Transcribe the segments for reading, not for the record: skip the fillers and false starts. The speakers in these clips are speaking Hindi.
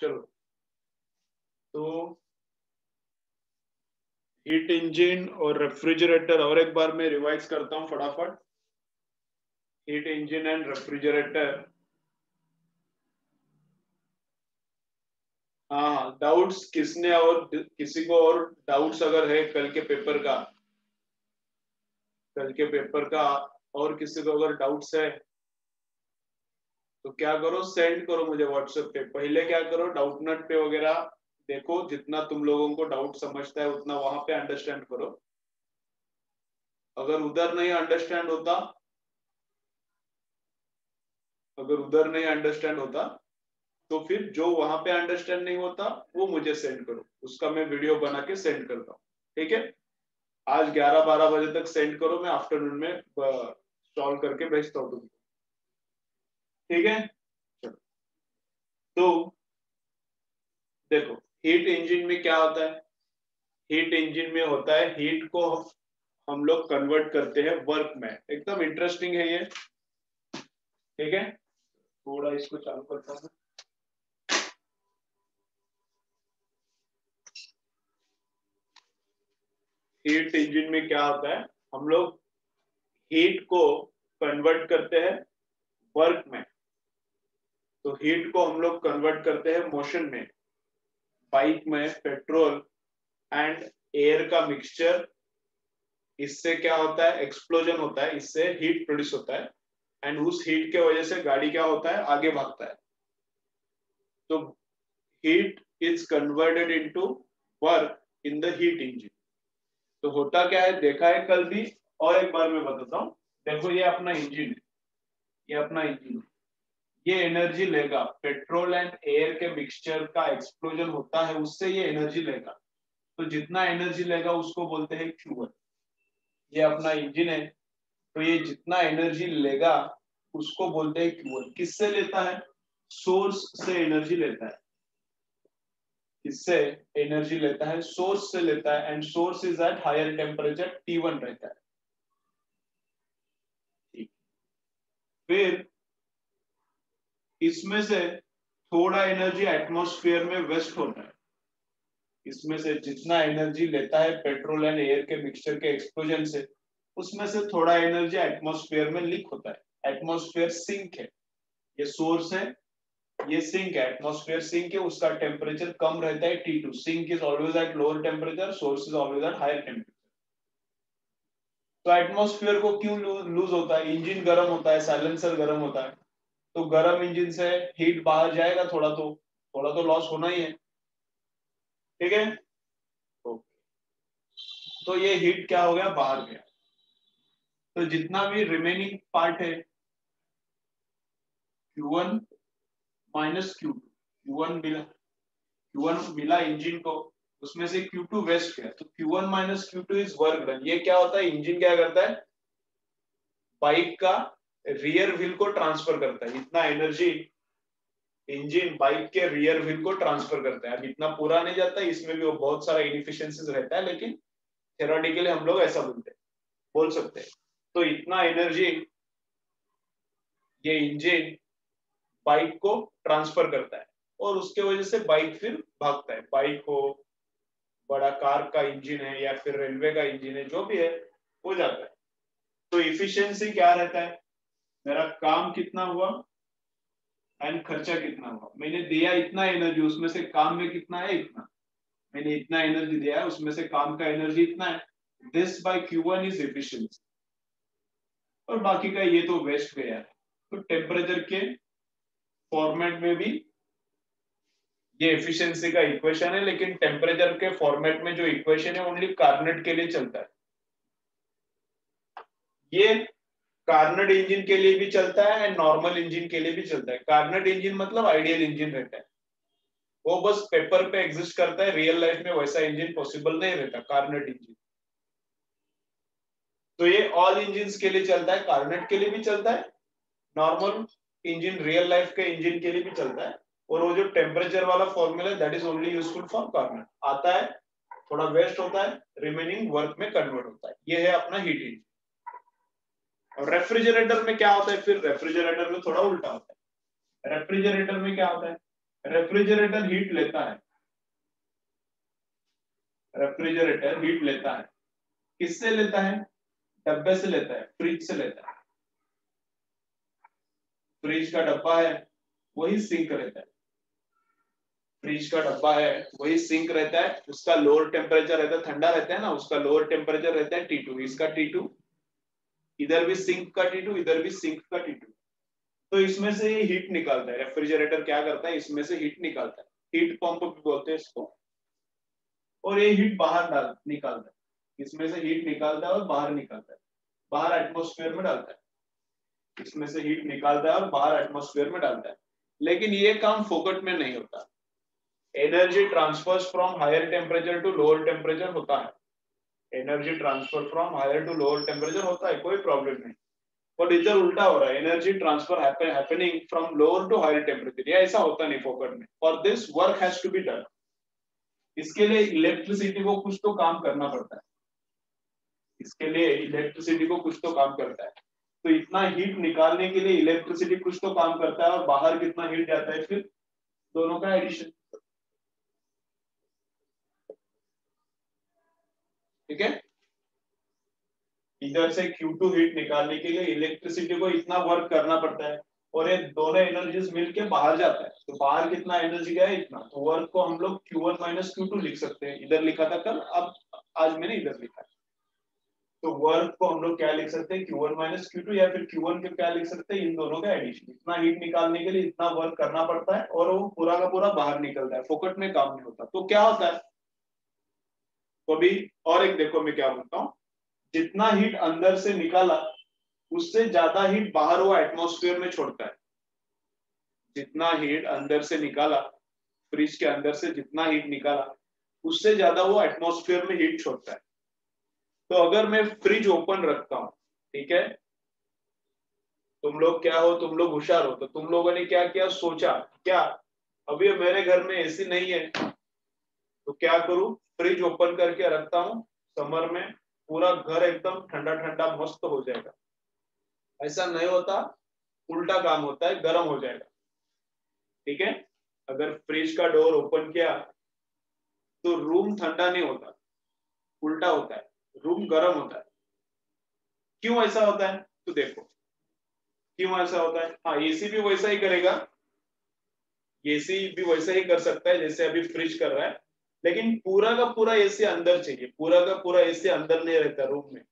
चलो, तो हीट इंजन और रेफ्रिजरेटर और एक बार मैं रिवाइज करता हूँ फटाफट। Heat engine and refrigerator. हाँ, डाउट्स किसने, और किसी को और डाउट्स अगर है कल के पेपर का और किसी को अगर डाउट्स है तो क्या करो, सेंड करो मुझे व्हाट्सएप पे। पहले क्या करो, डाउटनट पे वगैरह देखो, जितना तुम लोगों को डाउट समझता है उतना वहां पे अंडरस्टैंड करो। अगर उधर नहीं अंडरस्टैंड होता अगर उधर नहीं अंडरस्टैंड होता तो फिर जो वहां पे अंडरस्टैंड नहीं होता वो मुझे सेंड करो, उसका मैं वीडियो बना के सेंड करता हूँ। ठीक है, आज 11-12 बजे तक सेंड करो, मैं आफ्टरनून में सॉल्व करके भेजता हूँ तुमको। ठीक है, चलो। तो देखो, हीट इंजन में क्या होता है। हीट इंजन में होता है, हीट को हम लोग कन्वर्ट करते हैं वर्क में। एकदम इंटरेस्टिंग है ये। ठीक है, थोड़ा इसको चालू करता हूँ। हीट इंजन में क्या होता है, हम लोग हीट को कन्वर्ट करते हैं वर्क में। तो हीट को हम लोग कन्वर्ट करते हैं मोशन में। बाइक में पेट्रोल एंड एयर का मिक्सचर, इससे क्या होता है, एक्सप्लोजन होता है, इससे हीट प्रोड्यूस होता है। एंड उस हीट के वजह से गाड़ी क्या होता है, आगे भागता है। तो heat is converted into work in the heat engine. तो होता क्या है, देखा है कल भी, और एक बार मैं बताता हूँ। देखो, ये अपना इंजन है, ये अपना इंजन है। ये एनर्जी लेगा, पेट्रोल एंड एयर के मिक्सचर का एक्सप्लोजन होता है, उससे ये एनर्जी लेगा। तो जितना एनर्जी लेगा उसको बोलते हैं Q1। ये अपना इंजन है, तो ये जितना एनर्जी लेगा उसको बोलते हैं Q1। किससे लेता है, सोर्स से एनर्जी लेता है। इससे एनर्जी लेता है, सोर्स से लेता है, and source is at higher temperature T1 रहता है। ठीक, फिर इसमें से थोड़ा एनर्जी एटमॉस्फेयर में वेस्ट होता है। इसमें से जितना एनर्जी लेता है पेट्रोल एंड एयर के मिक्सचर के एक्सप्लोजन से, उसमें से थोड़ा एनर्जी एटमॉस्फेयर में लीक होता है। एटमॉस्फेयर सिंक है, ये सोर्स है, ये सिंक है। एटमॉस्फेयर सिंक है, उसका टेम्परेचर कम रहता है T2। Sink is always at lower temperature, source is always at higher temperature. तो एटमॉस्फेयर को क्यों लूज होता है, इंजन गर्म होता है, साइलेंसर गर्म होता है, तो गर्म इंजन से हीट बाहर जाएगा, थोड़ा तो लॉस होना ही है। ठीक है, तो ये हीट क्या हो गया, बाहर गया। तो जितना भी रिमेनिंग पार्ट है, Q1 माइनस Q2, Q1 मिला इंजन को, उसमें से Q2 वेस्ट गया, तो Q1 minus Q2 is work done. ये क्या होता है, इंजन क्या करता है, बाइक का रियर व्हील को ट्रांसफर करता है। इतना एनर्जी इंजन बाइक के रियर व्हील को ट्रांसफर करता है। अब इतना पूरा नहीं जाता है, इसमें भी वो बहुत सारा इनएफिशिएंसीज रहता है, लेकिन थ्योरेटिकली हम लोग ऐसा बोल सकते हैं। तो इतना एनर्जी ये इंजन बाइक को ट्रांसफर करता है, और उसके वजह से बाइक फिर भागता है। बाइक हो, बड़ा कार का इंजन है, या फिर रेलवे का इंजन है, जो भी है, हो जाता है। तो इफिशियंसी क्या रहता है, मेरा काम कितना हुआ एंड खर्चा कितना हुआ। मैंने दिया इतना एनर्जी, उसमें से काम में कितना है, इतना। मैंने इतना एनर्जी दिया है, उसमें से काम का एनर्जी इतना है। This by Q1 is efficiency. और बाकी का ये तो वेस्ट गया है। तो टेम्परेचर के फॉर्मेट में भी ये एफिशिएंसी का इक्वेशन है, लेकिन टेम्परेचर के फॉर्मेट में जो इक्वेशन है ओनली कार्नेट के लिए चलता है। ये कार्नेट इंजन के लिए भी चलता है एंड नॉर्मल इंजन के लिए भी चलता है। कार्नेट इंजन मतलब आइडियल इंजन रहता है, वो बस पेपर पे एग्जिस्ट करता है, रियल लाइफ में वैसा इंजन पॉसिबल नहीं रहता कार्नेट इंजन। तो ये ऑल इंजन के लिए चलता है, कार्नेट के लिए भी चलता है, नॉर्मल इंजन रियल लाइफ के इंजन के लिए भी चलता है। और वो जो टेम्परेचर वाला फॉर्मूला है that is only useful for Carnot. आता है, थोड़ा वेस्ट होता है, रिमेनिंग वर्क में कन्वर्ट होता है। ये है अपना हीट इंजन। और रेफ्रिजरेटर में क्या होता है, फिर रेफ्रिजरेटर में थोड़ा उल्टा होता है। रेफ्रिजरेटर में क्या होता है, रेफ्रिजरेटर हीट लेता है, रेफ्रिजरेटर हीट लेता है, किससे लेता है? डब्बे से लेता है, फ्रिज से लेता है। फ्रिज का डब्बा है वही सिंक रहता है, फ्रिज का डब्बा है वही सिंक रहता है, उसका लोअर टेम्परेचर रहता है, ठंडा रहता है ना, उसका लोअर टेम्परेचर रहता है T2, इसका T2, इधर भी सिंक का T2, इधर भी सिंक का T2। तो इसमें से ये हीट निकालता है, रेफ्रिजरेटर क्या करता है, इसमें से हीट निकालता है, हीट पंप भी बोलते हैं इसको, और ये हीट बाहर निकालता है, इसमें से हीट निकालता है और बाहर निकालता है, बाहर एटमोस्फेयर में डालता है, इसमें से हीट निकालता है और बाहर एटमोस्फेयर में डालता है। लेकिन ये काम फोकट में नहीं होता, energy transfers from higher temperature to lower temperature होता है, energy transfer from higher to lower temperature होता है, कोई प्रॉब्लम नहीं। और इधर उल्टा हो रहा है, energy transfer happening from lower to higher temperature, ये ऐसा होता नहीं फोकट में। For this work has to be done, इसके लिए इलेक्ट्रिसिटी को कुछ तो काम करना पड़ता है, इसके लिए इलेक्ट्रिसिटी को कुछ तो काम करता है। तो इतना हीट निकालने के लिए इलेक्ट्रिसिटी कुछ तो काम करता है, और बाहर कितना हीट जाता है, फिर दोनों का एडिशन। ठीक है, इधर से Q2 हीट निकालने के लिए इलेक्ट्रिसिटी को इतना वर्क करना पड़ता है, और ये दोनों एनर्जीज मिलके बाहर जाता है, तो बाहर कितना एनर्जी गया इतना, तो वर्क को हम लोग Q1 माइनस Q2 लिख सकते हैं, इधर लिखा था कल, अब आज मैंने इधर लिखा है। तो वर्क को हम लोग क्या लिख सकते हैं, Q1 माइनस Q2, या फिर Q1 के क्या लिख सकते हैं, इन दोनों का एडिशन। इतना हीट निकालने के लिए इतना वर्क करना पड़ता है, और वो पूरा का पूरा बाहर निकलता है, फोकट में काम नहीं होता। तो क्या होता है, तो अभी और एक देखो मैं क्या बोलता हूँ, जितना हीट अंदर से निकाला उससे ज्यादा हीट बाहर वो एटमॉस्फेयर में छोड़ता है, जितना हीट अंदर से निकाला, फ्रिज के अंदर से जितना हीट निकाला उससे ज्यादा वो एटमॉस्फेयर में हीट छोड़ता है। तो अगर मैं फ्रिज ओपन रखता हूं, ठीक है, तुम लोग क्या हो, तुम लोग होशियार हो, तो तुम लोगों ने क्या किया, सोचा क्या, अभी मेरे घर में एसी नहीं है, तो क्या करूं, फ्रिज ओपन करके रखता हूं, समर में पूरा घर एकदम ठंडा ठंडा मस्त हो जाएगा। ऐसा नहीं होता, उल्टा काम होता है, गर्म हो जाएगा। ठीक है, अगर फ्रिज का डोर ओपन किया तो रूम ठंडा नहीं होता, उल्टा होता है, रूम गर्म होता है। क्यों ऐसा होता है, तो देखो क्यों ऐसा होता है। हाँ, एसी भी वैसा ही करेगा, एसी भी वैसा ही कर सकता है जैसे अभी फ्रिज कर रहा है, लेकिन पूरा का पूरा एसी अंदर चाहिए, पूरा का पूरा एसी अंदर नहीं रहता रूम में,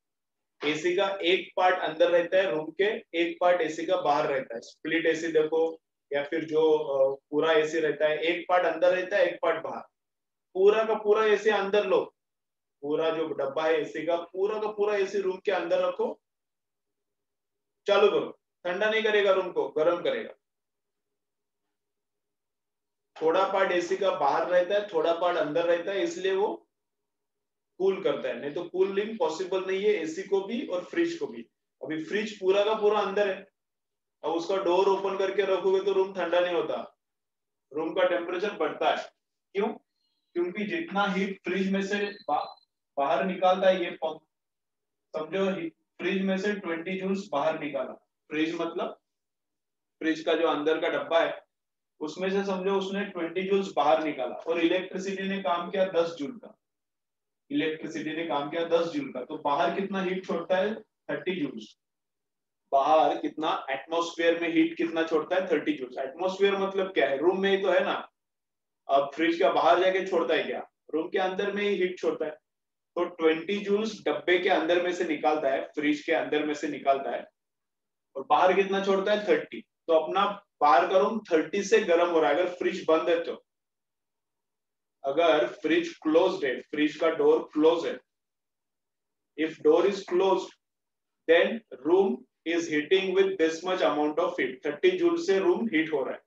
एसी का एक पार्ट अंदर रहता है रूम के, एक पार्ट एसी का बाहर रहता है, स्प्लिट एसी देखो, या फिर जो पूरा एसी रहता है, एक पार्ट अंदर रहता है, एक पार्ट बाहर। पूरा का पूरा एसी अंदर लो, पूरा जो डब्बा है एसी का पूरा एसी रूम के अंदर रखो, चालू करो, ठंडा नहीं करेगा रूम को, गर्म करेगा। थोड़ा पार्ट एसी का बाहर रहता है, थोड़ा पार्ट अंदर रहता है, इसलिए वो कूल करता है, नहीं तो कूलिंग पॉसिबल नहीं है एसी को भी और फ्रिज को भी। अभी फ्रिज पूरा का पूरा अंदर है, अब उसका डोर ओपन करके रखोगे तो रूम ठंडा नहीं होता, रूम का टेम्परेचर बढ़ता है। क्यों, क्योंकि जितना हीट फ्रिज में से बाहर निकालता है ये पंप, समझो फ्रिज में से 20 जूल्स बाहर निकाला, फ्रिज मतलब फ्रिज का जो अंदर का डब्बा है उसमें से समझो उसने 20 जूल्स बाहर निकाला, और इलेक्ट्रिसिटी ने काम किया 10 जूल का, इलेक्ट्रिसिटी ने काम किया 10 जूल का, तो बाहर कितना हीट छोड़ता है, 30 जूल्स। बाहर कितना, एटमॉस्फेयर में हीट कितना छोड़ता है, 30 जूल्स। एटमॉस्फेयर मतलब क्या है, रूम में ही तो है ना, अब फ्रिज का बाहर जाके छोड़ता है क्या, रूम के अंदर में ही हीट छोड़ता है। तो 20 जूल्स डब्बे के अंदर में से निकालता है, फ्रिज के अंदर में से निकालता है, और बाहर कितना छोड़ता है, 30। तो अपना बाहर का रूम 30 से गर्म हो रहा है, अगर फ्रिज बंद है तो, अगर फ्रिज क्लोज्ड है, फ्रिज का डोर क्लोज है, if door is closed then room is heating with this much amount of heat, 30 joule से रूम हीट हो रहा है।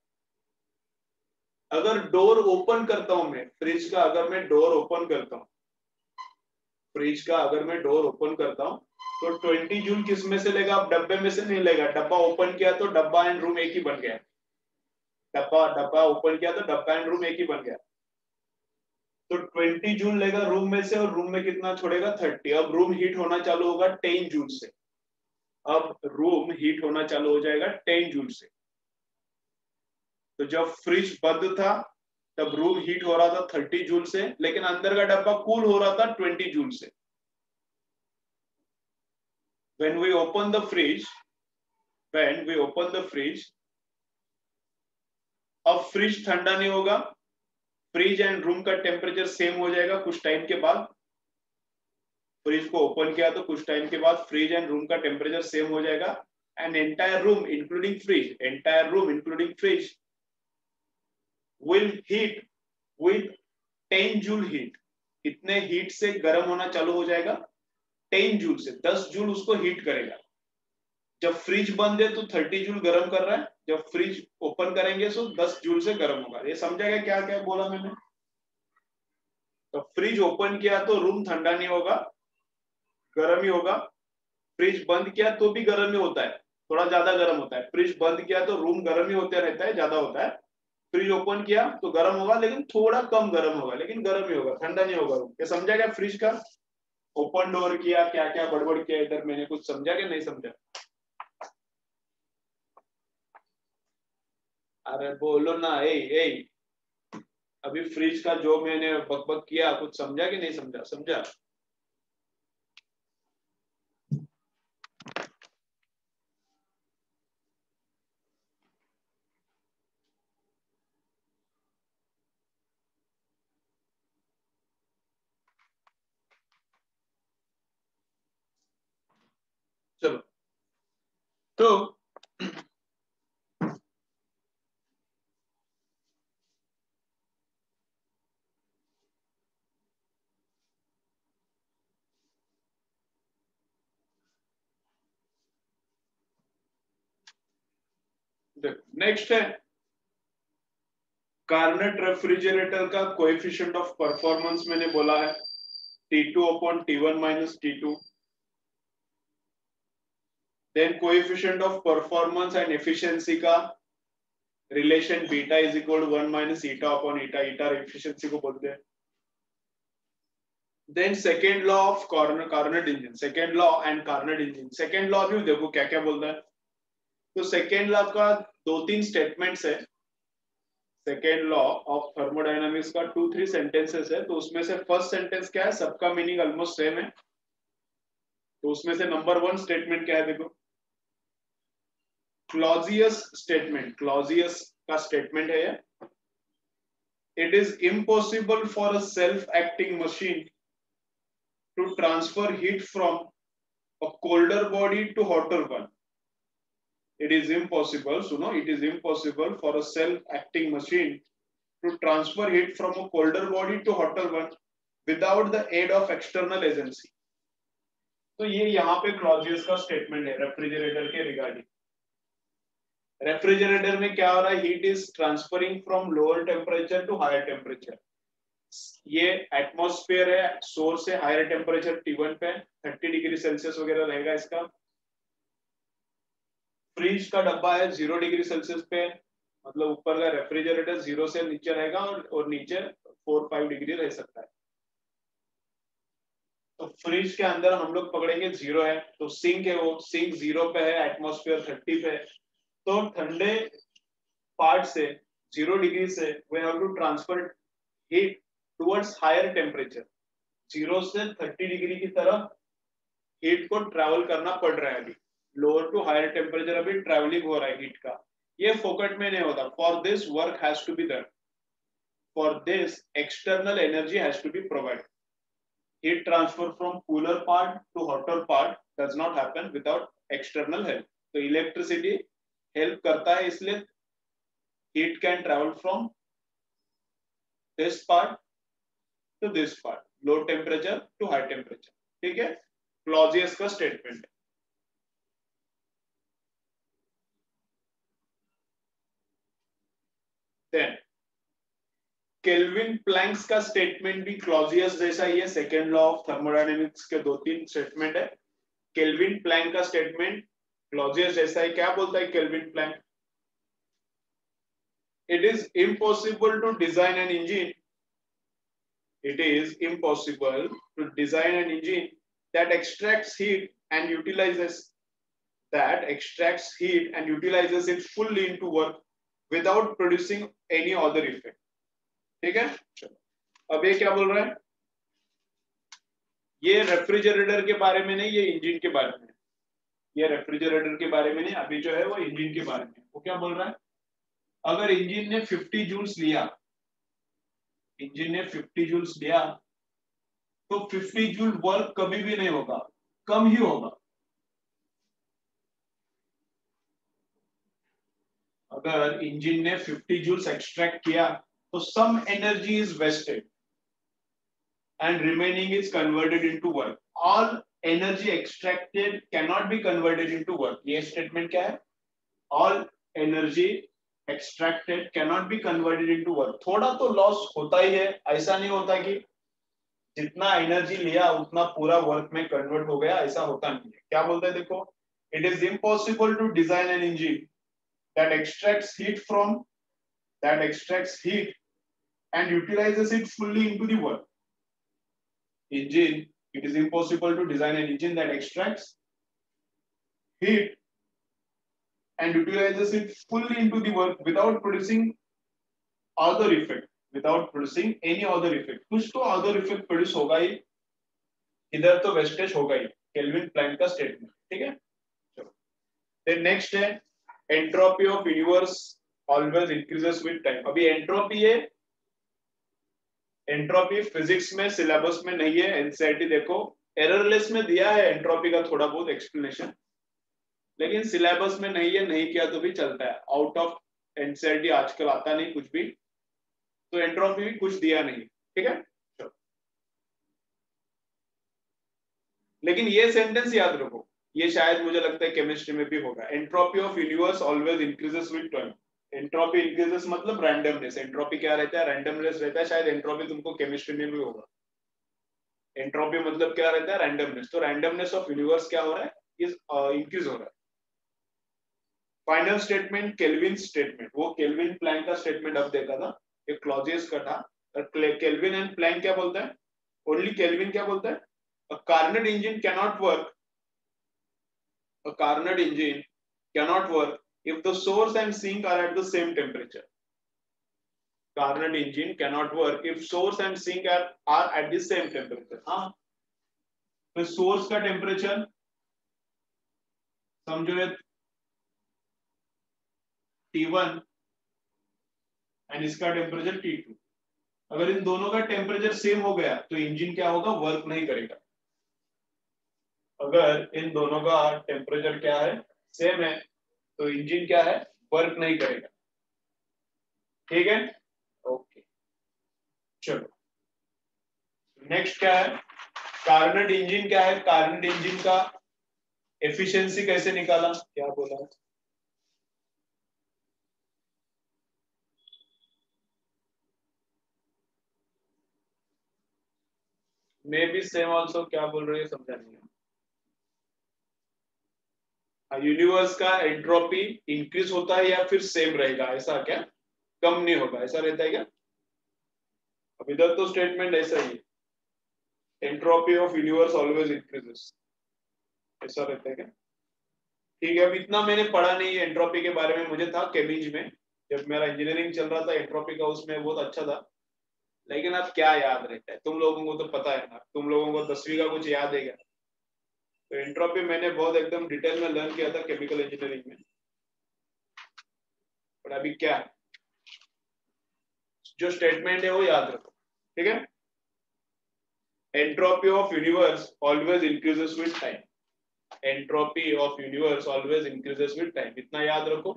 अगर डोर ओपन करता हूं मैं फ्रिज का, अगर मैं डोर ओपन करता हूं फ्रिज का, अगर मैं डोर ओपन करता हूं तो 20 जूल किस में से लेगा, अब डब्बे में से नहीं लेगा, डब्बा ओपन किया तो डब्बा एंड रूम एक ही बन गया, डब्बा डब्बा ओपन किया तो डब्बा एंड रूम एक ही बन गया। तो 20 जूल लेगा रूम में से, और रूम में कितना छोड़ेगा, 30। अब रूम हीट होना चालू होगा 10 जूल से, अब रूम हीट होना चालू हो जाएगा 10 जूल से। तो जब फ्रिज बंद था तब रूम हीट हो रहा था 30 जूल से, लेकिन अंदर का डब्बा कूल हो रहा था 20 जूल से। when we open the fridge अब फ्रिज ठंडा नहीं होगा, फ्रिज एंड रूम का टेम्परेचर सेम हो जाएगा कुछ टाइम के बाद। फ्रिज को ओपन किया तो कुछ टाइम के बाद फ्रिज एंड रूम का टेम्परेचर सेम हो जाएगा, and entire room including fridge will heat with 10 joule heat. कितने हीट से गर्म होना चालू हो जाएगा? 10 जूल से, 10 जूल उसको हीट करेगा। जब फ्रिज बंद है तो 30 जूल गर्म कर रहा है, जब फ्रिज ओपन करेंगे तो 10 जूल से गर्म होगा। ये समझाएगा क्या क्या बोला मैंने? तो फ्रिज ओपन किया तो रूम ठंडा नहीं होगा, गर्म ही होगा। फ्रिज बंद किया तो भी गर्म ही होता है, थोड़ा ज्यादा गर्म होता है। फ्रिज बंद किया तो रूम गर्म ही होते रहता है, ज्यादा होता है। फ्रिज ओपन किया तो गर्म होगा, लेकिन थोड़ा कम गर्म होगा, लेकिन गर्म ही होगा, ठंडा नहीं होगा रूम। ये समझा क्या फ्रिज का? ओपन डोर किया, क्या क्या बड़बड़ किया इधर, मैंने कुछ समझा कि नहीं समझा? अरे बोलो ना, ए ए अभी फ्रिज का जो मैंने बकबक किया, कुछ समझा कि नहीं समझा? समझा? चलो, तो देखो नेक्स्ट है कार्नेट रेफ्रिजरेटर का कोएफिशिएंट ऑफ परफॉर्मेंस। मैंने बोला है T2 upon T1 minus T2। Then coefficient of performance and efficiency का relation beta is equal to 1 minus eta upon eta, eta efficiency को बोलते हैं। Then second law of Carnot engine, second law and Carnot engine. Second law भी देखो क्या क्या बोलता है। तो सेकेंड लॉ का 2-3 स्टेटमेंट्स है। सेकेंड लॉ ऑफ थर्मोडायनामिक्स का 2-3 सेंटेंसेस है। तो उसमें से फर्स्ट सेंटेंस क्या है, सबका मीनिंग ऑलमोस्ट सेम है। तो उसमें से नंबर 1 स्टेटमेंट क्या है, देखो क्लॉजियस स्टेटमेंट, क्लॉजियस का स्टेटमेंट है ये। It is impossible for a self acting machine to transfer heat from a colder body to hotter one. It is impossible, suno, it is impossible for a self-acting machine to transfer heat from a colder body to hotter one without the aid of external agency. तो ये यहाँ पे क्लॉजियस का स्टेटमेंट है रेफ्रिजरेटर के रिगार्डिंग। रेफ्रिजरेटर में क्या हो रहा है, heat is transferring from lower temperature to higher temperature. ये एटमॉस्फेयर है, सोर्स है, हायर टेम्परेचर T1 पे 30 डिग्री सेल्सियस वगैरह रहेगा इसका। फ्रिज का डब्बा है 0 डिग्री सेल्सियस पे, मतलब ऊपर का रेफ्रिजरेटर 0 से नीचे रहेगा और नीचे 4-5 डिग्री रह सकता है। तो फ्रिज के अंदर हम लोग पकड़ेंगे 0 है, तो सिंक है, वो सिंक 0 पे है, एटमॉस्फेयर 30 पे है। तो ठंडे पार्ट से 0 डिग्री से we have to transfer heat towards higher temperature. 0 से 30 डिग्री की तरफ हीट को ट्रैवल करना पड़ रहा है। अभी लोअर टू हायर टेम्परेचर अभी ट्रैवलिंग हो रहा है हीट का। ये फोकट में नहीं होता। For this work has to be done, for this external energy has to be provided. Heat transfer from cooler part to hotter part does not happen without external help. तो इलेक्ट्रिसिटी हेल्प करता है, इसलिए heat can travel from this part to this part, low temperature to high temperature. ठीक है, क्लॉजियस का स्टेटमेंट है। देन केल्विन प्लैंक्स का स्टेटमेंट भी क्लॉजियस जैसा ही है। सेकेंड लॉ ऑफ थर्मोडायनेमिक्स के 2-3 स्टेटमेंट है। केल्विन प्लैंक का स्टेटमेंट क्लॉजियस जैसा है। क्या बोलता है Kelvin Planck? It is impossible to design an engine, it is impossible to design an engine that extracts heat and utilizes it fully into work without producing any other effect. ठीक है, चलो अब ये क्या बोल रहा है, ये रेफ्रिजरेटर के बारे में नहीं, ये इंजन के बारे में, ये रेफ्रिजरेटर के बारे में नहीं, अभी जो है वो इंजन के बारे में। वो क्या बोल रहा है, अगर इंजन ने 50 जूल्स लिया, इंजन ने 50 जूल्स लिया, तो 50 जूल वर्क कभी भी नहीं होगा, कम ही होगा। अगर इंजन ने 50 जूल्स एक्सट्रैक्ट किया तो some energy is wasted and remaining is converted into work. All energy extracted cannot be converted into work. ये statement क्या है, all energy extracted cannot be converted into work. थोड़ा तो लॉस होता ही है, ऐसा नहीं होता कि जितना एनर्जी लिया उतना पूरा वर्क में कन्वर्ट हो गया, ऐसा होता नहीं है। क्या बोलते हैं देखो, it is impossible to design an engine that extracts heat and utilizes it fully into the work. Engine, it is impossible to design an engine that extracts heat and utilizes it fully into the work without producing other effect, without producing any other effect. कुछ तो other effect produce होगा ही, इधर तो वेस्टेज होगा ही, केल्विन प्लैंक का स्टेटमेंट। ठीक है, then next है entropy of universe always increases with time। अभी एंट्रोपी है, एंट्रोपी फिजिक्स में सिलेबस में नहीं है, एनसीईआरटी देखो एररलेस में दिया है एंट्रोपी का थोड़ा बहुत एक्सप्लेनेशन, लेकिन सिलेबस में नहीं है, नहीं किया तो भी चलता है। आउट ऑफ एनसीईआरटी आजकल आता नहीं कुछ भी, तो एंट्रोपी भी कुछ दिया नहीं। ठीक है, लेकिन ये सेंटेंस याद रखो, ये शायद मुझे लगता है केमिस्ट्री में भी होगा, entropy of universe always increases with time. Entropy increases मतलब रैंडमनेस, एंट्रोपी क्या रहता है, रैंडमनेस रहता है, शायद एंट्रोपी तुमको केमिस्ट्री में भी होगा। एंट्रोपी मतलब क्या रहता है, रैंडमनेस, तो रैंडमनेस ऑफ यूनिवर्स क्या हो रहा है, इज इंक्रीज हो रहा है। फाइनल स्टेटमेंट केल्विन स्टेटमेंट, वो केल्विन प्लैंक का स्टेटमेंट अब देखा था, एक क्लॉजेस का था। केल्विन एंड प्लैंक क्या बोलता है, ओनली केल्विन क्या बोलता है, a Carnot engine cannot work, a Carnot engine cannot work if the source and sink are at the same temperature. Carnot engine cannot work if source and sink are at the same temperature। हाँ, तो सोर्स का टेम्परेचर समझो ये T1 एंड इसका टेम्परेचर T2। अगर इन दोनों का टेम्परेचर सेम हो गया तो इंजन क्या होगा, वर्क नहीं करेगा। अगर इन दोनों का टेम्परेचर क्या है, सेम है, तो इंजन क्या है, वर्क नहीं करेगा। ठीक है, ओके, चलो नेक्स्ट क्या है, कार्नट इंजन क्या है, कार्नट इंजन का एफिशिएंसी कैसे निकाला, क्या बोला, मे बी सेम ऑल्सो, क्या बोल रही है समझा नहीं। यूनिवर्स का एंट्रोपी इंक्रीज होता है या फिर सेम रहेगा, ऐसा क्या, कम नहीं होगा, ऐसा रहता है क्या। अब इधर तो स्टेटमेंट ऐसा ही है, entropy of universe always increases, ऐसा रहता है क्या। ठीक है, अब इतना मैंने पढ़ा नहीं है एंट्रोपी के बारे में, मुझे था केमिज में जब मेरा इंजीनियरिंग चल रहा था, एंट्रोपी का उसमें बहुत अच्छा था, लेकिन अब क्या याद रहता है, तुम लोगों को तो पता है ना, तुम लोगों को 10वीं का कुछ याद है क्या। तो एंट्रोपी मैंने बहुत एकदम डिटेल में लर्न किया था केमिकल इंजीनियरिंग में, पर अभी क्या है, जो स्टेटमेंट है वो याद रखो। ठीक है, entropy of universe always increases with time, entropy of universe always increases with time, इतना याद रखो।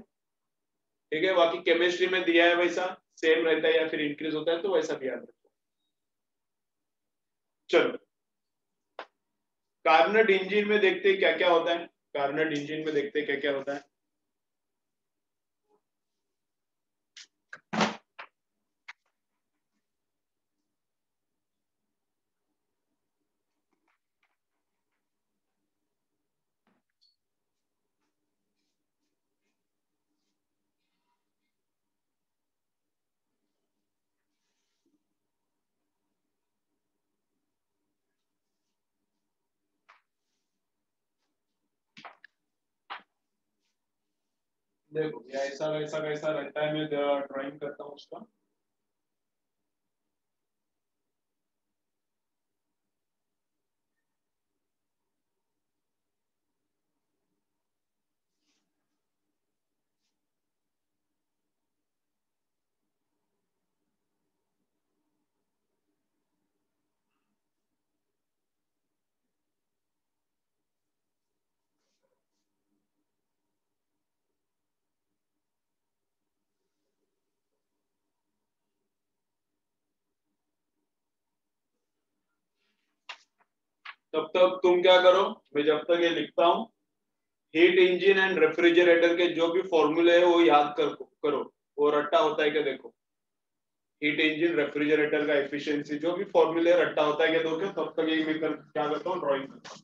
ठीक है, बाकी केमिस्ट्री में दिया है वैसा सेम रहता है या फिर इंक्रीज होता है, तो वैसा भी याद रखो। चलो कार्नट इंजन में देखते हैं क्या क्या होता है, कार्नट इंजन में देखते हैं क्या क्या होता है। देखो ये ऐसा वैसा कैसा रहता है, मैं ड्राइंग करता हूँ उसका। तब तक तुम क्या करो, मैं जब तक ये लिखता हूँ, हीट इंजन एंड रेफ्रिजरेटर के जो भी फॉर्मूले है वो याद करो, वो रट्टा होता है क्या देखो। हीट इंजन रेफ्रिजरेटर का एफिशिएंसी जो भी फॉर्मूले रट्टा होता है क्या देखो। तब तक ये मैं क्या करता हूँ, ड्राइंग करता हूँ।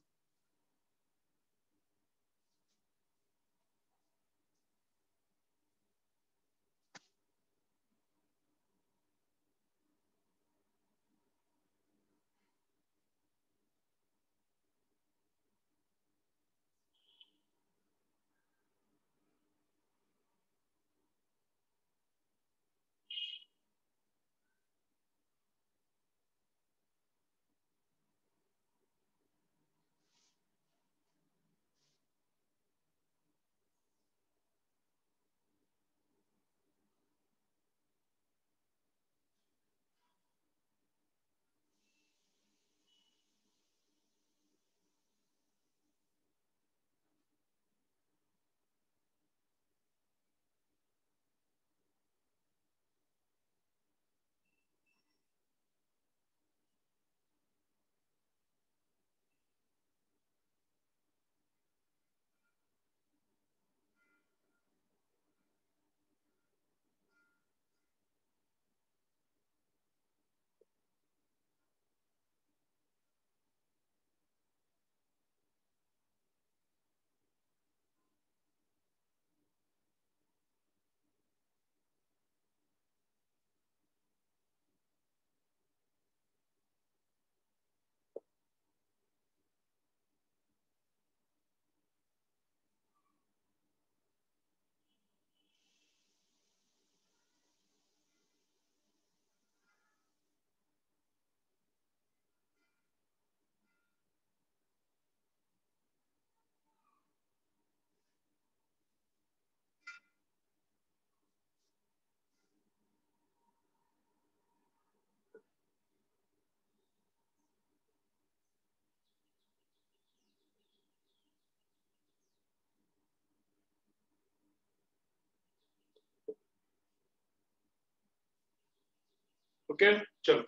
ओके, चलो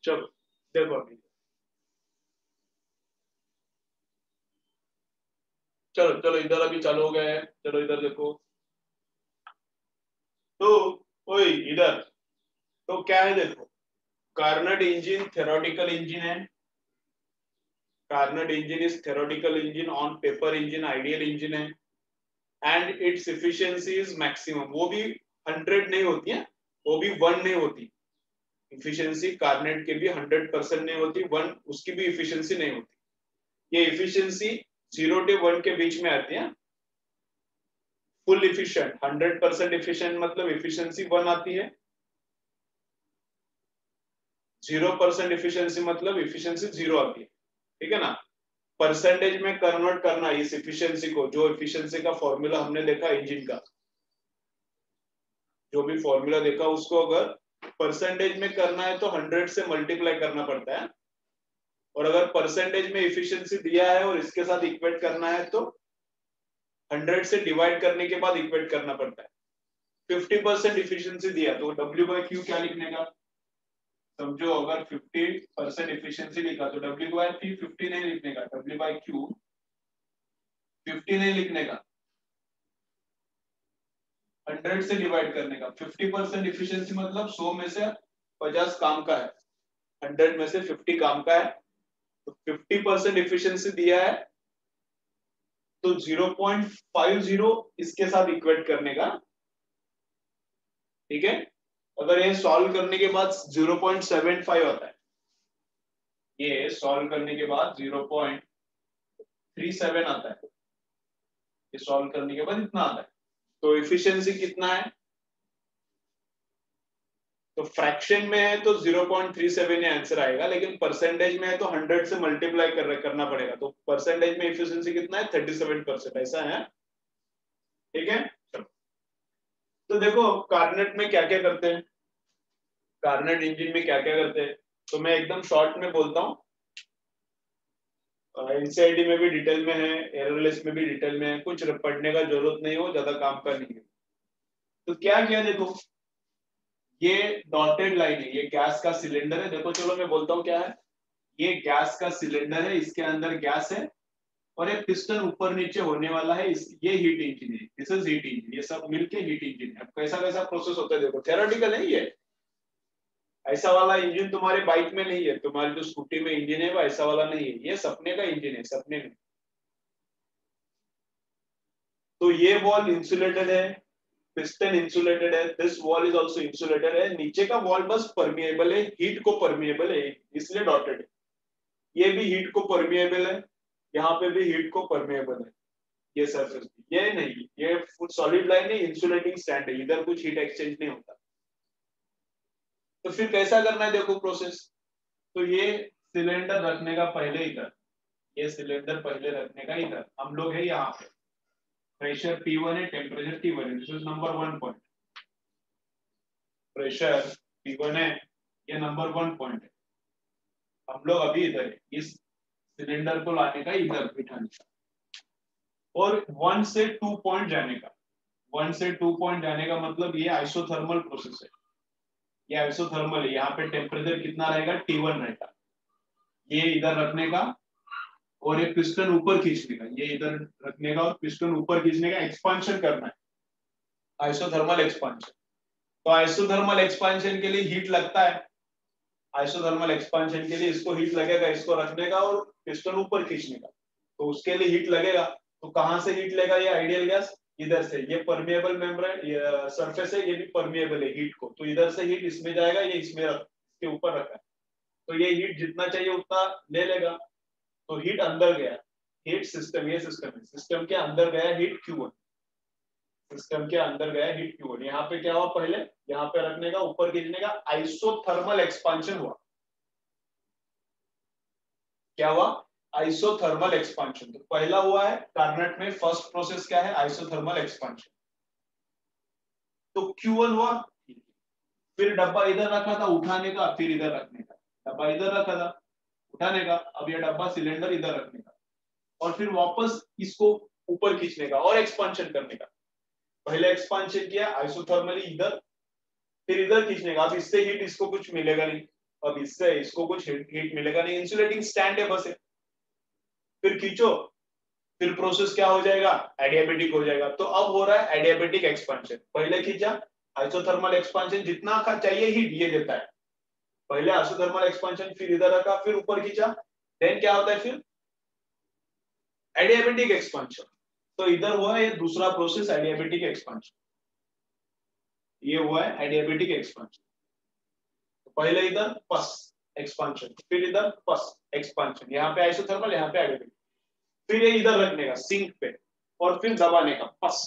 चलो देखो अभी, चलो चलो इधर अभी चालू हो गया है, चलो इधर देखो। तो ओए इधर, तो क्या है देखो, कार्नट इंजन थेरोटिकल इंजन है। Carnot engine is theoretical engine, on paper engine ideal engine है, and its efficiency is maximum. वो भी 100 नहीं होती है, वो भी 1 नहीं होती। इफिशिएंसी कार्नेट के भी 100% नहीं होती, 1 उसकी भी इफिशिएंसी नहीं होती। ये इफिशिएंसी 0 से 1 के बीच में आती है। फुल इफिशिएंट 100% इफिशिएंट मतलब इफिशिएंसी 1 आती है। 0% इफिशिएंसी मतलब इफिशिएंसी 0 आती है, ठीक है ना। परसेंटेज में कन्वर्ट करना इस इफिशिएंसी को, जो इफिशिएंसी का फॉर्मूला हमने देखा इंजन का, जो भी फॉर्मूला देखा उसको अगर परसेंटेज में करना है तो 100 से मल्टीप्लाई करना पड़ता है, और अगर परसेंटेज में इफिशिएंसी दिया है और इसके साथ इक्वेट करना है तो 100 से डिवाइड करने के बाद इक्वेट करना पड़ता है। 50% इफिशिएंसी दिया तो W/Q क्या लिखने का, समझो अगर 50% इफिशिएंसी लिखा तो W/P 50 नहीं लिखने का, W/Q 50 नहीं लिखने का, 100 से डिवाइड करने का। 50% इफिशिएंसी मतलब 100 में से 50 काम का है, 100 में से 50 काम का है, तो 50% इफिशिएंसी दिया है तो 0.50 इसके साथ इक्वेट करने का, ठीक है। अगर ये सॉल्व करने के बाद 0.75 आता है, ये सॉल्व करने के बाद 0.37 आता है, ये सॉल्व करने के बाद इतना आता है। तो इफिशियंसी कितना है, तो फ्रैक्शन में है तो 0.37 आंसर आएगा, लेकिन परसेंटेज में है तो 100 से मल्टीप्लाई करना पड़ेगा। तो परसेंटेज में इफिशियंसी कितना है, 37%, ऐसा है। ठीक है, तो देखो कार्नेट में क्या क्या करते हैं, कार्नेट इंजन में क्या क्या करते हैं, तो मैं एकदम शॉर्ट में बोलता हूँ। एनसीईआरटी में भी डिटेल में है, एयरलेस में भी डिटेल में है, कुछ पढ़ने का जरूरत नहीं हो, ज्यादा काम का नहीं है। तो क्या किया देखो, ये डॉटेड लाइन है, ये गैस का सिलेंडर है। देखो चलो मैं बोलता हूँ क्या है, ये गैस का सिलेंडर है, इसके अंदर गैस है और एक पिस्टन ऊपर नीचे होने वाला है, ये हीट इंजन है, दिस इज हीट इंजन, ये सब मिलके हीट इंजन है। कैसा कैसा प्रोसेस होता है देखो, थ्योरेटिकल नहीं है, ऐसा वाला इंजन तुम्हारे बाइक में नहीं है, तुम्हारी जो स्कूटी में इंजन है वो ऐसा वाला नहीं है, ये सपने का इंजन है, सपने में। तो ये वॉल इंसुलेटेड है, पिस्टन इंसुलेटेड है, this wall is also insulated है, नीचे का वॉल बस परमिएबल है, हीट को परमिएबल है, इसलिए डॉटेड है। ये भी हीट को परमिएबल है, यहाँ पे भी हीट को परमिएबल है, ये सरफेस भी। ये नहीं, ये सॉलिड लाइन है, इंसुलेटिंग स्टैंड है, इधर कुछ हीट एक्सचेंज नहीं होता। तो फिर कैसा करना है देखो प्रोसेस, तो ये सिलेंडर रखने का पहले इधर, ये सिलेंडर पहले रखने का इधर, हम लोग है यहाँ पे, प्रेशर P1 है, टेम्परेचर T1 है, this is number 1 point. Pressure P1 है, ये नंबर 1 पॉइंट है। हम लोग अभी इधर है, इस सिलेंडर को लाने का, इधर बिठाने का, और 1 से 2 पॉइंट जाने का। 1 से 2 पॉइंट जाने का मतलब ये आइसोथर्मल प्रोसेस है, ये आइसोथर्मल है। यहाँ पे टेम्परेचर कितना रहेगा, T1 रहेगा। ये इधर रखने का और ये पिस्टन ऊपर खींचने का, ये इधर रखने का और पिस्टन ऊपर खींचने का, एक्सपांशन करना है, आइसोथर्मल एक्सपांशन। तो आइसोथर्मल एक्सपांशन के लिए हीट लगता है, आइसोथर्मल एक्सपांशन के लिए इसको हीट लगेगा, इसको रखने का और पिस्टन ऊपर खींचने का, तो उसके लिए हीट लगेगा। तो कहां से हीट लेगा ये आइडियल गैस, इधर से। ये परमिएबल मेम्ब्रेन, ये सरफेस है, ये भी परमिएबल है हीट को, तो इधर से हीट इसमें जाएगा, ये इसमें इसके ऊपर रखा है, तो ये हीट जितना चाहिए उतना ले लेगा। तो हीट अंदर गया, हीट सिस्टम, ये सिस्टम है, सिस्टम के अंदर गया हीट Q1, सिस्टम के अंदर गया हीट Q1। यहाँ पे क्या हुआ, पहले यहाँ पे रखने का, ऊपर खींचने का, आइसोथर्मल एक्सपांशन हुआ। क्या हुआ, आइसोथर्मल एक्सपांशन। तो पहला हुआ है कार्नेट में, फर्स्ट प्रोसेस क्या है, आइसोथर्मल एक्सपांशन। तो Q1 हुआ, फिर डब्बा इधर रखा था उठाने का, फिर इधर रखने का, डब्बा इधर रखा था उठाने का, अब ये डब्बा सिलेंडर इधर रखने का, और फिर वापस इसको ऊपर खींचने का और एक्सपांशन करने का। पहले एक्सपांशन किया आइसोथर्मली इधर, फिर इधर खींचने का, अब इससे हीट इसको कुछ मिलेगा नहीं, अब इससे इसको कुछ हीट मिलेगा नहीं, इंसुलेटिंग स्टैंड है बस है। फिर खींचो, फिर प्रोसेस क्या हो जाएगा, एडियाबेटिक हो जाएगा। तो अब हो रहा है एडियाबेटिक एक्सपांशन। पहले खींचा आइसोथर्मल एक्सपांशन, जितना का चाहिए हीट ये देता है, पहले आइसोथर्मल एक्सपांशन, फिर इधर रखा, फिर ऊपर खींचा, देन क्या होता है फिर एडियाबेटिक एक्सपांशन। तो इधर हुआ ये दूसरा प्रोसेस, एडियाबेटिक एक्सपांशन, ये हुआ है एडियाबेटिक एक्सपांशन। तो पहले इधर पस एक्सपांशन, फिर इधर पस एक्सपांशन, यहाँ पे आइसोथर्मल, यहाँ पे एडियाबेटिक, फिर ये इधर रखने का सिंक पे और फिर दबाने का पस।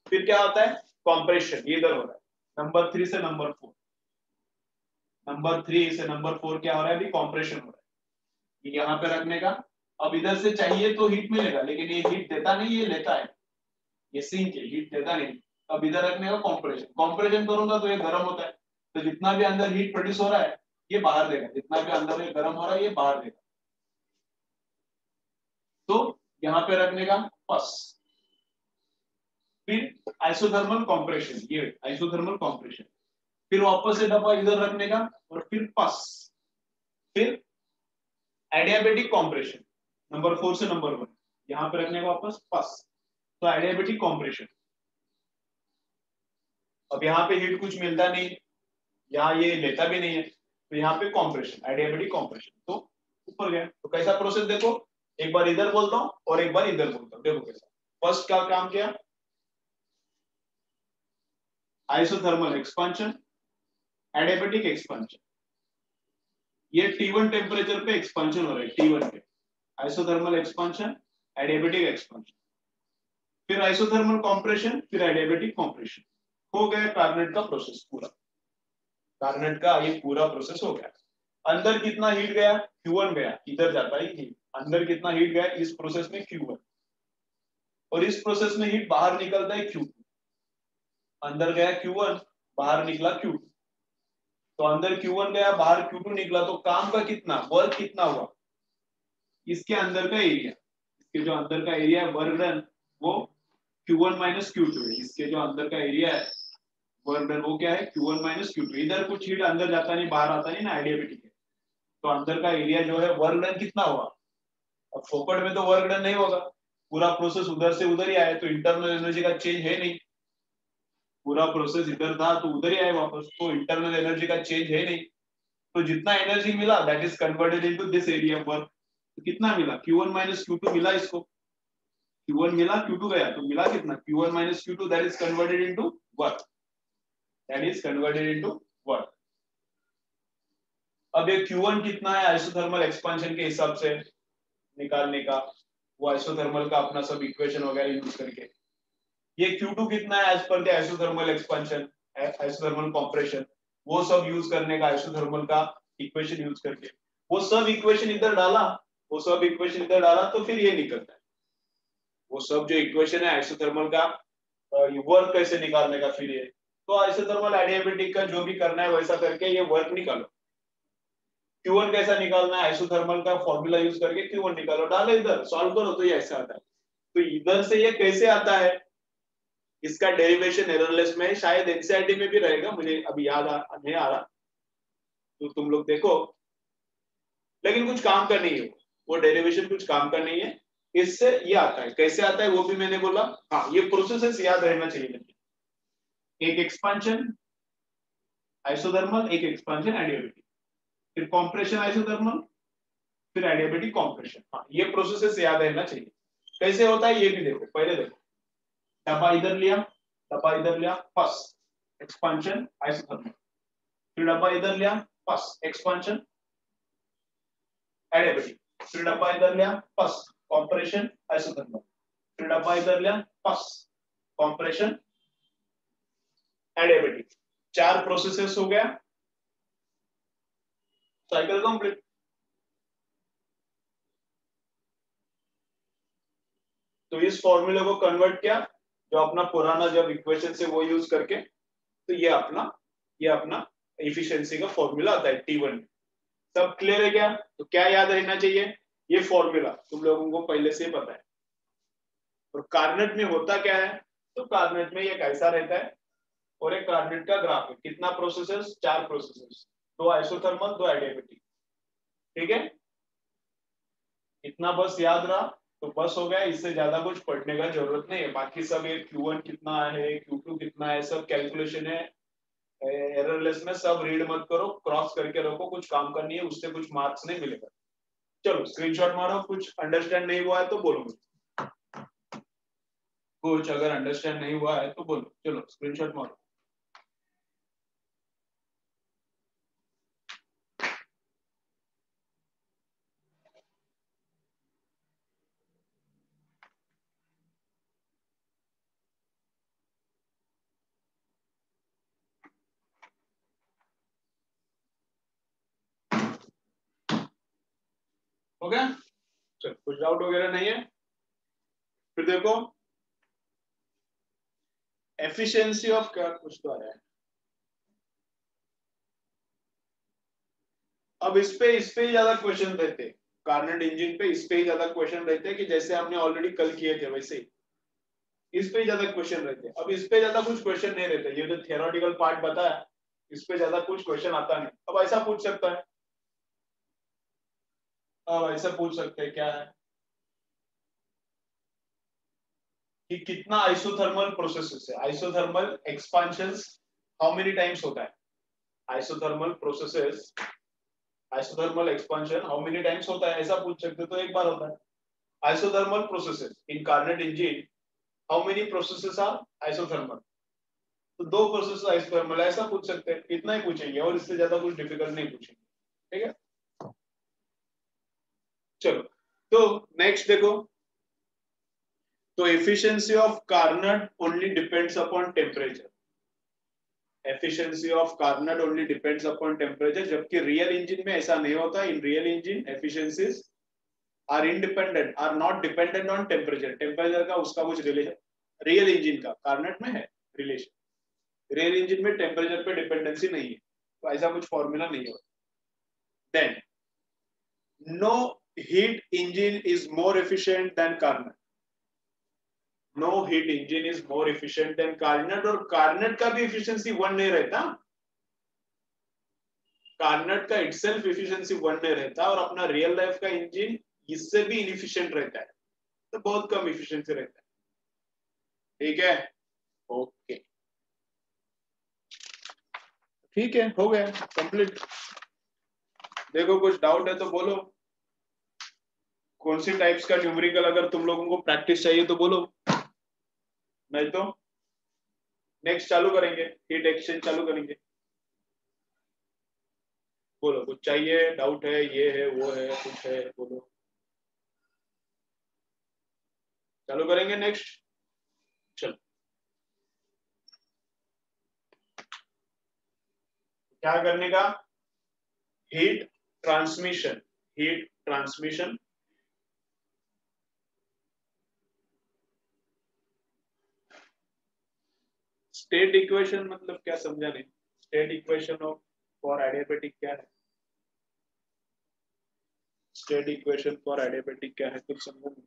फिर क्या होता है, कॉम्प्रेशन, ये इधर हो रहा है, नंबर 3 से नंबर 4, नंबर 3 से नंबर 4 क्या हो रहा है, अभी कॉम्प्रेशन हो रहा है, ये यहाँ पे रखने का। अब इधर से चाहिए तो हीट मिलेगा, लेकिन ये हीट देता नहीं, ये लेता है, ये सिंक है, हीट देता नहीं। अब इधर रखने का कॉम्प्रेशन, कॉम्प्रेशन करूंगा तो ये गर्म होता है, तो जितना भी अंदर हीट प्रोड्यूस हो रहा है ये बाहर देगा, जितना भी अंदर ये गर्म हो रहा है ये बाहर देगा। तो यहाँ पे रखने का पस, फिर आइसोथर्मल कॉम्प्रेशन, ये आइसोथर्मल कॉम्प्रेशन, फिर वापस से डब्बा इधर रखने का और फिर पस, फिर एडियाबेटिक कॉम्प्रेशन, नंबर 4 से नंबर 1, यहाँ पे रखने का वापस पस, तो एडियाबेटिक कॉम्प्रेशन। अब यहाँ पे हीट कुछ मिलता नहीं, यहाँ ये लेता भी नहीं है, तो यहाँ पे कॉम्प्रेशन, एडियाबेटिक कॉम्प्रेशन, तो ऊपर गया। तो कैसा प्रोसेस देखो, एक बार इधर बोलता हूँ और एक बार इधर बोलता हूँ, देखो कैसा। फर्स्ट का काम किया आइसोथर्मल एक्सपांशन, एडियाबेटिक एक्सपांशन, ये T1 टेम्परेचर पे एक्सपांशन हो रहा है, T1 पे आइसोथर्मल एक्सपांशन, एडियाबेटिक एक्सपांशन। फिर आइसोथर्मल कॉम्प्रेशन, फिर एडियाबेटिक कॉम्प्रेशन। हो गया कार्नेट का प्रोसेस पूरा। कार्नेट का ये पूरा प्रोसेस हो गया। अंदर कितना हीट गया, Q1 गया, इधर जाता है हीट। अंदर कितना हीट गया इस प्रोसेस में, Q1, और इस प्रोसेस में हीट बाहर निकलता है Q2। अंदर गया Q1, बाहर निकला Q2। तो अंदर Q1 गया, बाहर Q2 निकला, तो काम का कितना, वर्क कितना हुआ, इसके अंदर का एरिया, इसके जो अंदर का एरिया है वर्क डन, वो Q1 माइनस Q2 है। इसके जो अंदर का एरिया है वर्क डन वो क्या है, Q1 माइनस Q2। इधर कुछ हीट अंदर जाता नहीं, बाहर आता नहीं ना, आइडियाबेटिक है। तो अंदर का एरिया जो है वर्क डन कितना हुआ। अब फोकट में तो वर्क डन नहीं होगा, पूरा प्रोसेस उधर से उधर ही आया, तो इंटरनल एनर्जी का चेंज है नहीं। पूरा प्रोसेस इधर था तो उधर ही आए वापस, तो इंटरनल एनर्जी का चेंज है नहीं। तो जितना एनर्जी मिला that is converted into this area work. तो कितना मिला, Q1 माइनस Q2 मिला इसको। Q1 मिला, Q2 गया, तो मिला कितना, Q1 minus Q2 that is converted into work, that is converted into work. अब ये Q1 कितना है आइसोथर्मल एक्सपेंशन के हिसाब से निकालने का, वो आइसोथर्मल का अपना सब इक्वेशन वगैरह यूज करके। ये Q2 कितना है as per the isothermal expansion, isothermal compression, वो सब यूज करने का, आइसोथर्मल का इक्वेशन यूज करके वो सब इक्वेशन इधर डाला, वो सब इक्वेशन इधर डाला, तो फिर ये निकलता है। वो सब जो इक्वेशन है आइसोथर्मल का वर्क कैसे निकालने का, फिर ये तो आइसोथर्मल एडियाबेटिक का जो भी करना है वैसा करके ये वर्क निकालो। Q1 कैसा निकालना है, आइसोथर्मल का फॉर्मूला यूज करके Q1 निकालो, डालो इधर, सॉल्व करो, तो ये ऐसा आता है। तो इधर से ये कैसे आता है, इसका डेरिवेशन एररलेस में शायद एनसीईआरटी में भी रहेगा, मुझे अभी नहीं आ रहा, तो तुम लोग देखो। लेकिन कुछ काम का नहीं है वो डेरिवेशन, कुछ काम का नहीं है। इससे ये आता है, कैसे आता है वो भी मैंने बोला। हाँ, ये प्रोसेसेस याद रहना चाहिए। एक एक्सपांशन आइसोथर्मल, एक एक्सपांशन एडियाबेटिक, फिर कॉम्प्रेशन आइसोथर्मल, फिर एडियाबेटिक कॉम्प्रेशन। हाँ, ये प्रोसेसेस याद रहना चाहिए। कैसे होता है ये भी देखो, पहले देखो, डब्बा इधर लिया, डब्बा इधर लिया, फर्स्ट एक्सपांशन आइसोथर्मल, फिर डब्बा इधर लिया, फर्स्ट एक्सपांशन एडियाबेटिक, फिर डब्बा इधर लिया, फर्स्ट कॉम्प्रेशन आइसोथर्मल, फिर डब्बा इधर लिया, फर्स्ट कॉम्प्रेशन एडियाबेटिक। 4 प्रोसेसेस हो गया, साइकिल कंप्लीट। तो इस फॉर्मूले को कन्वर्ट किया, जो अपना पुराना जब इक्वेशन से वो यूज करके, तो ये अपना एफिशिएंसी का फॉर्मूला आता है T1। सब क्लियर है क्या, तो क्या याद रहना चाहिए, ये फॉर्मूला तुम लोगों को पहले से पता है। और कार्नेट में होता क्या है, तो कार्नेट में ये कैसा रहता है, और एक कार्नेट का ग्राफ है, कितना प्रोसेसेस, 4 प्रोसेसेस, 2 आइसोथर्मल, 2 एडियाबेटिक। ठीक है, इतना बस याद रहा तो बस हो गया, इससे ज्यादा कुछ पढ़ने का जरूरत नहीं है। बाकी सब ये Q1 कितना है, Q2 कितना है, सब कैलकुलेशन है, एररलेस में, सब रीड मत करो, क्रॉस करके रखो, कुछ काम का नहीं है, उससे कुछ मार्क्स नहीं मिलेगा। चलो स्क्रीनशॉट मारो, कुछ अंडरस्टैंड नहीं हुआ है तो बोलो, कुछ अगर अंडरस्टैंड नहीं हुआ है तो बोलो, चलो स्क्रीनशॉट मारो। हो गया, चलो कुछ डाउट वगैरह नहीं है। फिर देखो एफिशिएंसी ऑफ क्या कुछ तो आया है। अब इस पे ही ज्यादा क्वेश्चन रहते हैं, कार्नेट इंजन पे इस पे ही ज्यादा क्वेश्चन रहते हैं, कि जैसे हमने ऑलरेडी कल किए थे वैसे ही इस पे ज्यादा क्वेश्चन रहते हैं। अब इस पे ज्यादा कुछ क्वेश्चन नहीं रहते, ये जो थियोरेटिकल पार्ट बताया इस पे ज्यादा कुछ क्वेश्चन आता नहीं। अब ऐसा पूछ सकता है, अब ऐसा पूछ सकते हैं क्या है कि कितना आइसोथर्मल प्रोसेसेस है, आइसोथर्मल एक्सपांशंस हाउ मेनी टाइम्स होता है, isothermal processes, isothermal expansion how many times होता है, ऐसा पूछ सकते तो एक बार होता है। Isothermal processes in Carnot engine how many processes are isothermal, तो 2 प्रोसेस आइसोथर्मल, ऐसा पूछ सकते हैं, इतना ही पूछेंगे और इससे ज्यादा कुछ डिफिकल्ट नहीं पूछेंगे। ठीक है, चलो तो नेक्स्ट देखो, तो efficiency of Carnot only depends upon temperature, efficiency of Carnot only depends upon temperature, जबकि रियल इंजन में ऐसा नहीं होता। In real engine efficiencies are independent, are not dependent on temperature, temperature का उसका कुछ रिलेशन रियल इंजन का कार्नट में है रिलेशन, रियल इंजन में टेम्परेचर पे डिपेंडेंसी नहीं है, तो ऐसा कुछ फॉर्मूला नहीं होता। Then no heat engine is more efficient than Carnot, no heat engine is more efficient than Carnot, और कार्नट का भी एफिशिएंसी वन नहीं रहता, कार्नट का इटसेल्फ एफिशिएंसी वन नहीं रहता, और अपना रियल लाइफ का इंजन इससे भी इनएफिशिएंट रहता है, तो बहुत कम एफिशिएंसी रहता है। ठीक है, ओके, ठीक है, हो गया कंप्लीट। देखो कुछ डाउट है तो बोलो, कौन सी टाइप्स का न्यूमेरिकल अगर तुम लोगों को प्रैक्टिस चाहिए तो बोलो, नहीं तो नेक्स्ट चालू करेंगे, हीट एक्सचेंज चालू करेंगे। बोलो कुछ चाहिए, डाउट है, ये है वो है, कुछ है बोलो, चालू करेंगे नेक्स्ट। चलो क्या करने का, heat transmission, heat transmission, state equation मतलब क्या समझा नहीं, state equation of for adiabatic क्या है, स्टेट इक्वेशन फॉर एडियाबेटिक क्या है कुछ समझो नहीं।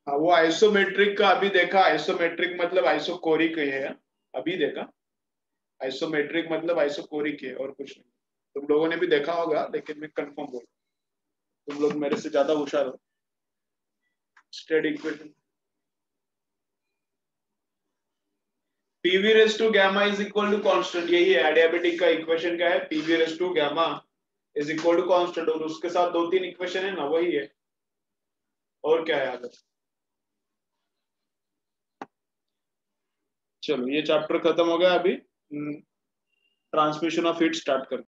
हाँ वो आइसोमेट्रिक का अभी देखा, आइसोमेट्रिक मतलब आइसोकोरिक है, अभी देखा, आइसोमेट्रिक मतलब आइसोकोरिक है और कुछ नहीं। तुम लोगों ने भी देखा होगा लेकिन मैं कंफर्म बोल, तुम लोग मेरे से ज्यादा होशियार हो। State equation PV raise to gamma is equal to constant, यही है एडियाबेटिक का इक्वेशन, क्या है, PV raise to gamma is equal to constant, और उसके साथ दो तीन इक्वेशन है ना, वही है, और क्या है आगे। चलो ये चैप्टर खत्म हो गया, अभी ट्रांसमिशन ऑफ हीट स्टार्ट करते हैं।